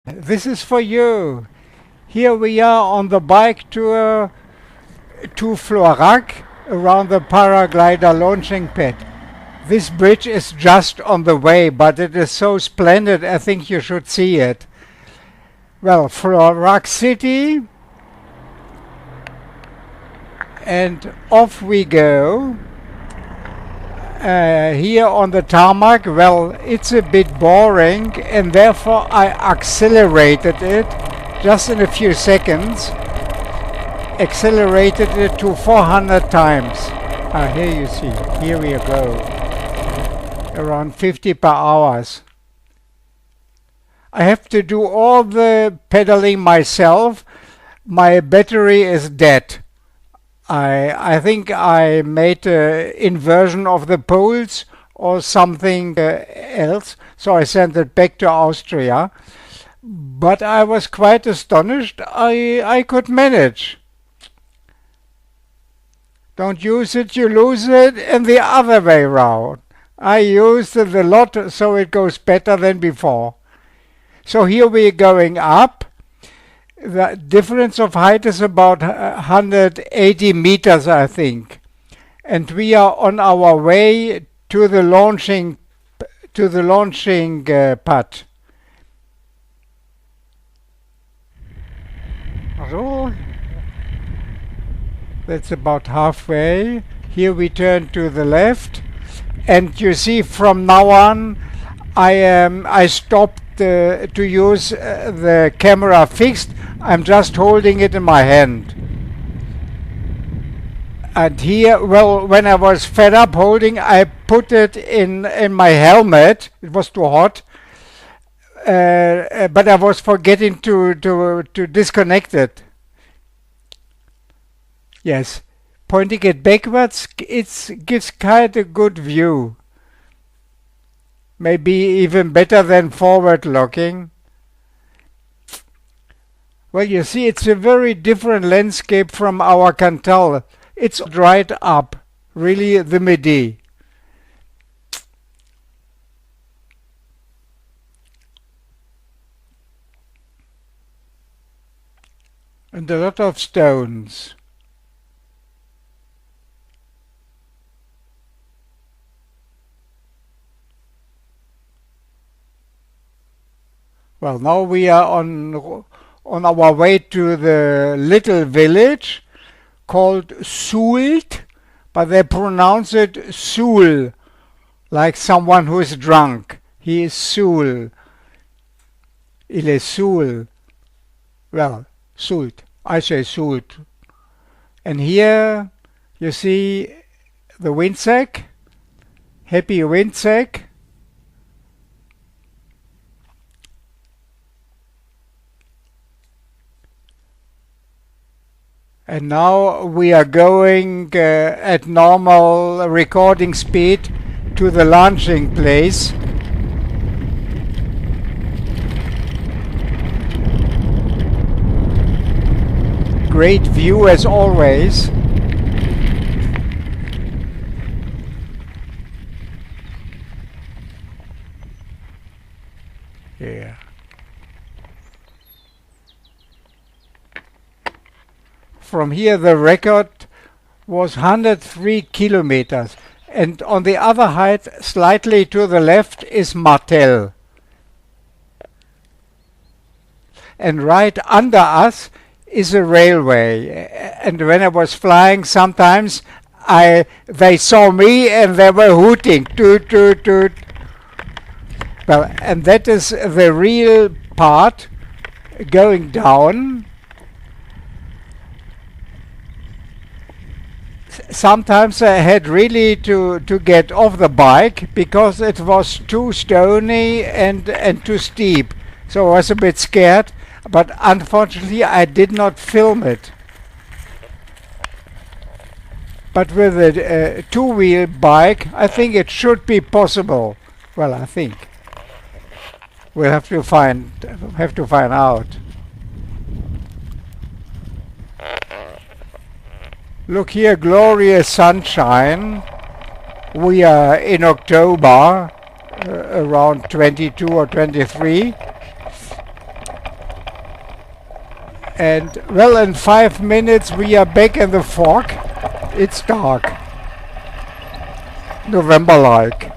This is for you. Here we are on the bike tour to Floirac around the Paraglider launching pad. This bridge is just on the way, but it is so splendid, I think you should see it. Well, Floirac City, and off we go. Here on the tarmac, well, it's a bit boring, and therefore I accelerated it just in a few seconds. Accelerated it to 400 times. Here you see, here we go. Around 50 per hour. I have to do all the pedaling myself. My battery is dead. I think I made an inversion of the poles or something else, so I sent it back to Austria. But I was quite astonished. I could manage. Don't use it, you lose it, and the other way round. I used it a lot, so it goes better than before. So here we're going up. The difference of height is about 180 meters, I think. And we are on our way to the launching pad. So that's about halfway. Here we turn to the left, and you see from now on I stopped to use the camera fixed. I'm just holding it in my hand. And here, well, when I was fed up holding, I put it in my helmet. It was too hot. But I was forgetting to disconnect it. Yes, pointing it backwards, it gives quite a good view. Maybe even better than forward looking. Well, you see, it's a very different landscape from our Cantal. It's right up, really the Midi. And a lot of stones. Well, now we are on our way to the little village called Soult, but they pronounce it Soul, like someone who is drunk. He is Soul. Il est Soul. Well, Soult. I say Soult. And here you see the windsack, happy windsack. And now we are going at normal recording speed to the launching place. Great view as always. Yeah. From here the record was 103 kilometers, and on the other height, slightly to the left, is Martel. And right under us is a railway. And when I was flying, sometimes they saw me and they were hooting, toot, toot, toot. Well, and that is the real part going down. Sometimes I had really to get off the bike because it was too stony and too steep. So I was a bit scared, but unfortunately I did not film it. But with a two-wheel bike, I think it should be possible. Well, I think we'll have to find out. Look here, glorious sunshine. We are in October, around 22 or 23. And well, in 5 minutes we are back in the fog. It's dark. November-like.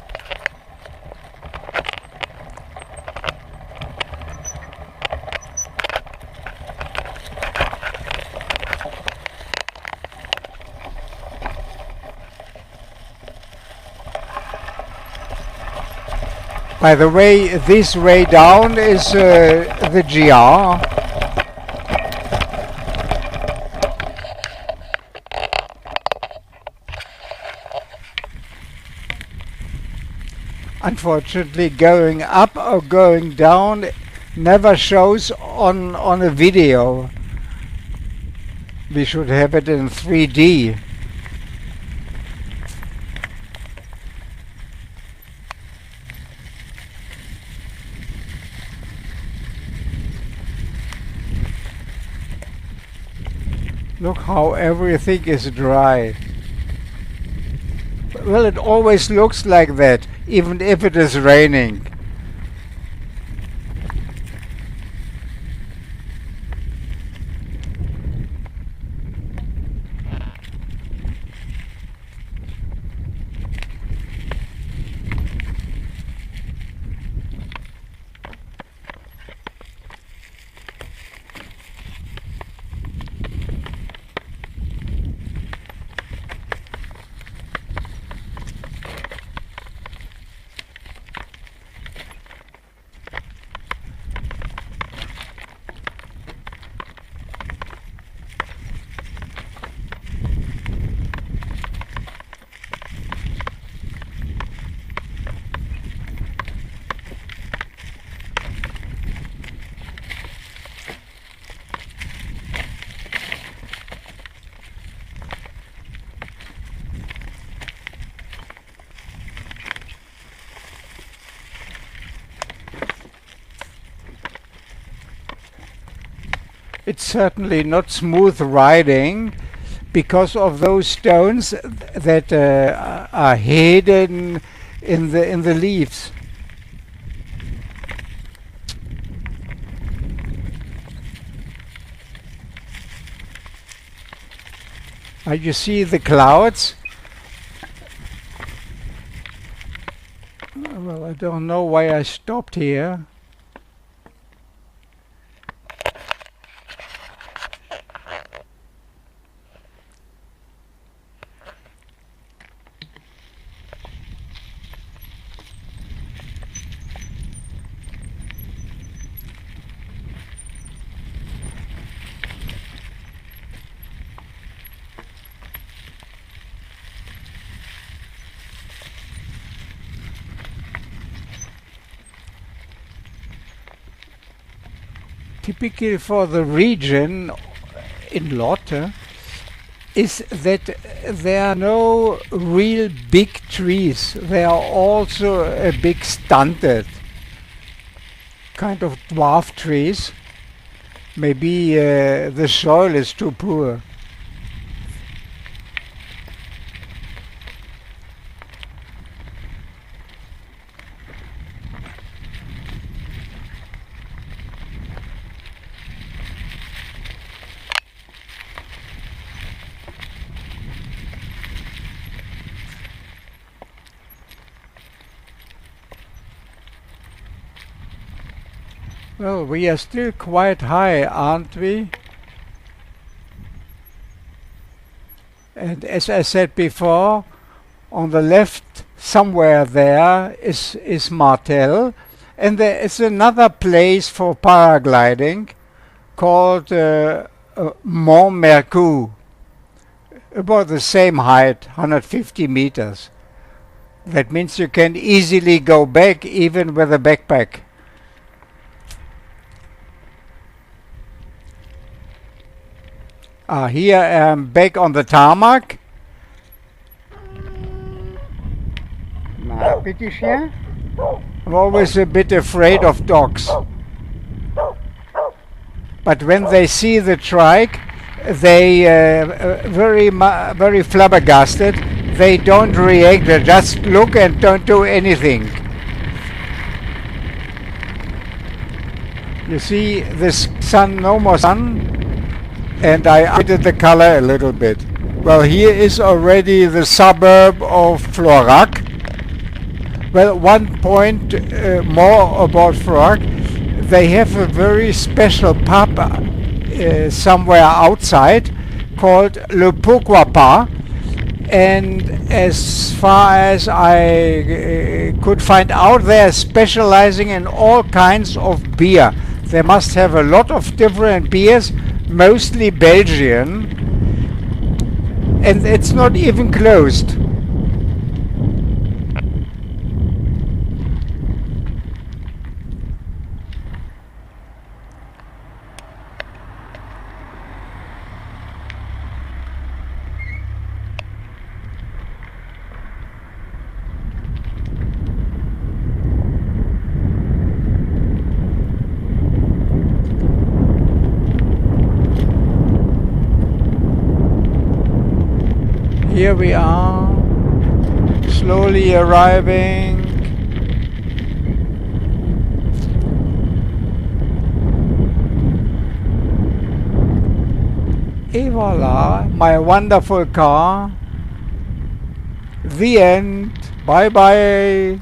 By the way, this way down is the GR. Unfortunately, going up or going down never shows on a video. We should have it in 3D. Look how everything is dry. Well, it always looks like that, even if it is raining. It's certainly not smooth riding because of those stones that are hidden in the leaves. You see the clouds? Well, I don't know why I stopped here. Typical for the region in Lot is that there are no real big trees. They are also a big stunted kind of dwarf trees. Maybe the soil is too poor. Well, we are still quite high, aren't we? And as I said before, on the left somewhere there is Martel, and there is another place for paragliding called Mont Mercou, about the same height, 150 meters. That means you can easily go back even with a backpack. Here I'm back on the tarmac. Na, bitteschön. I'm always a bit afraid of dogs. But when they see the trike, they very flabbergasted. They don't react, they just look and don't do anything. You see this sun, no more sun. and I updated the color a little bit. Well, here is already the suburb of Floirac. Well, one point more about Floirac. They have a very special pub somewhere outside called Le Pourquoi Pas. And as far as I could find out, they are specializing in all kinds of beer. They must have a lot of different beers, mostly Belgian, and it's not even closed. Here we are, slowly arriving. Et voila, my wonderful car. The end. Bye bye.